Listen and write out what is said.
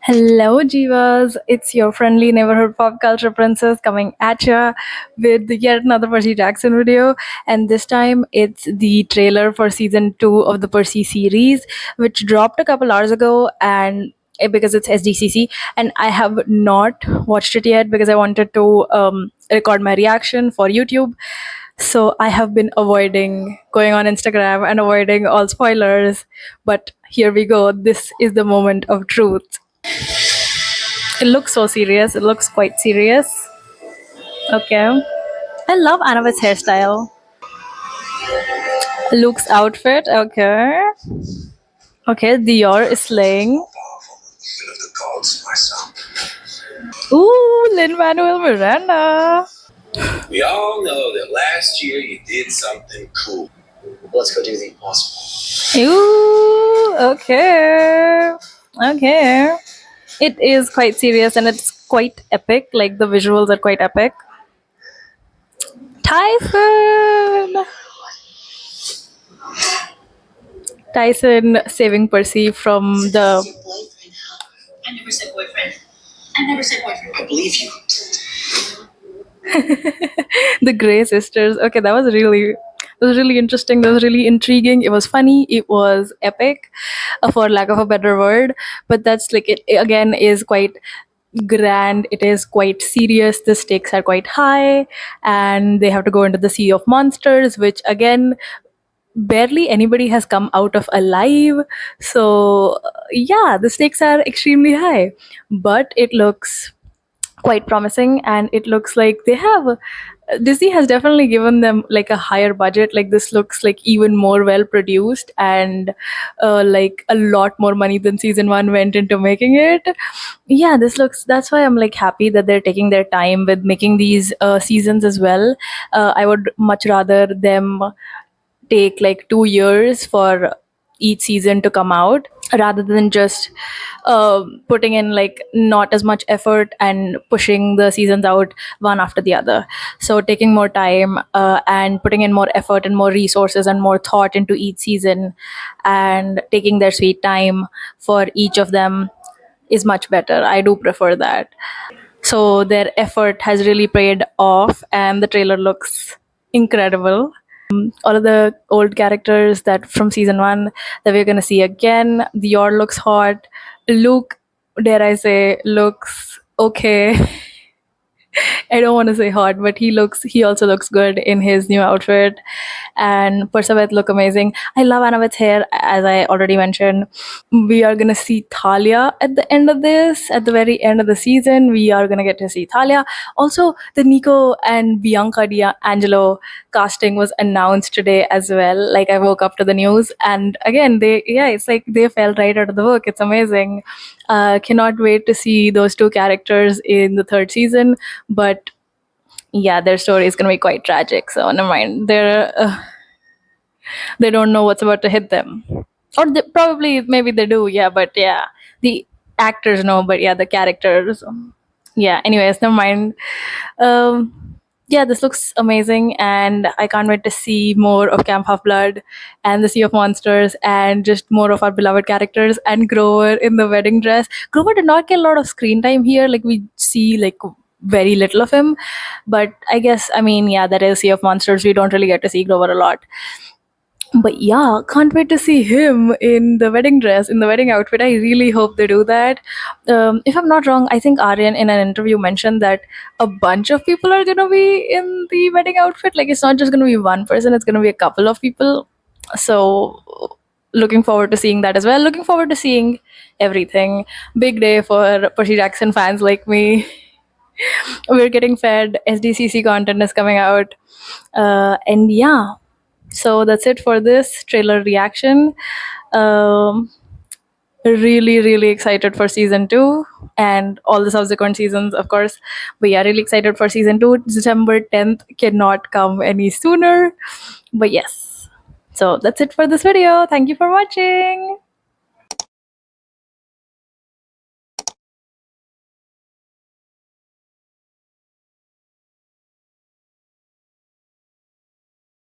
Hello, Jivas. It's your friendly neighborhood pop culture princess coming at ya with yet another Percy Jackson video. And this time it's the trailer for season 2 of the Percy series, which dropped a couple hours ago. And because it's SDCC, and I have not watched it yet because I wanted to record my reaction for YouTube. So I have been avoiding going on Instagram and avoiding all spoilers. But here we go. This is the moment of truth. It looks so serious. It looks quite serious. Okay. I love Annabeth's hairstyle. Luke's outfit. Okay. Okay, Dior is slaying. Ooh, Lin Manuel Miranda. We all know that last year you did something cool. Let's go do the impossible. Ooh, okay. Okay. It is quite serious and it's quite epic. Like the visuals are quite epic. Tyson! Tyson saving Percy from the. I never said boyfriend. I never said boyfriend. I believe you. The Grey sisters. Okay, that was really interesting. That was really intriguing. It was funny. It was epic, for lack of a better word. But that's like it again is quite grand. It is quite serious. The stakes are quite high, and they have to go into the sea of monsters, which again barely anybody has come out of alive. So yeah, the stakes are extremely high, but it looks quite promising, and it looks like they have Disney has definitely given them like a higher budget. Like this looks like even more well produced, and like a lot more money than season 1 went into making it. Yeah, this looks that's why I'm like happy that they're taking their time with making these seasons as well. I would much rather them take like 2 years for each season to come out rather than just putting in like not as much effort and pushing the seasons out one after the other. So taking more time and putting in more effort and more resources and more thought into each season and taking their sweet time for each of them is much better. I do prefer that. So their effort has really paid off, and the trailer looks incredible. All of the old characters that from season 1 that we're gonna see again. Dior looks hot. Luke, dare I say, looks okay. I don't want to say hot, but he also looks good in his new outfit. And Perseveth look amazing. I love Annabeth's hair, as I already mentioned. We are gonna see Thalia at the end of this, at the very end of the season. We are gonna get to see Thalia. Also, the Nico and Bianca D'Angelo casting was announced today as well. Like I woke up to the news, and again, it's like they fell right out of the book. It's amazing. Cannot wait to see those two characters in the third season. But yeah, their story is gonna be quite tragic. So never mind. They don't know what's about to hit them, or probably maybe they do. Yeah, but yeah, the actors know, but yeah, the characters. Yeah. Anyways, never mind. Yeah, this looks amazing, and I can't wait to see more of Camp Half Blood and the Sea of Monsters, and just more of our beloved characters. And Grover in the wedding dress. Grover did not get a lot of screen time here. Like we see like very little of him, but I guess I mean yeah, that is Sea of Monsters. We don't really get to see Grover a lot. But yeah, can't wait to see him in the wedding dress, in the wedding outfit. I really hope they do that. If I'm not wrong, I think Aryan in an interview mentioned that a bunch of people are gonna be in the wedding outfit. Like it's not just gonna be one person; it's gonna be a couple of people. So looking forward to seeing that as well. Looking forward to seeing everything. Big day for Percy Jackson fans like me. We're getting fed. SDCC content is coming out, and yeah, so that's it for this trailer reaction. Um, really excited for season 2 and all the subsequent seasons, of course. But yeah, really excited for season 2. December 10th cannot come any sooner. But yes, so that's it for this video. Thank you for watching.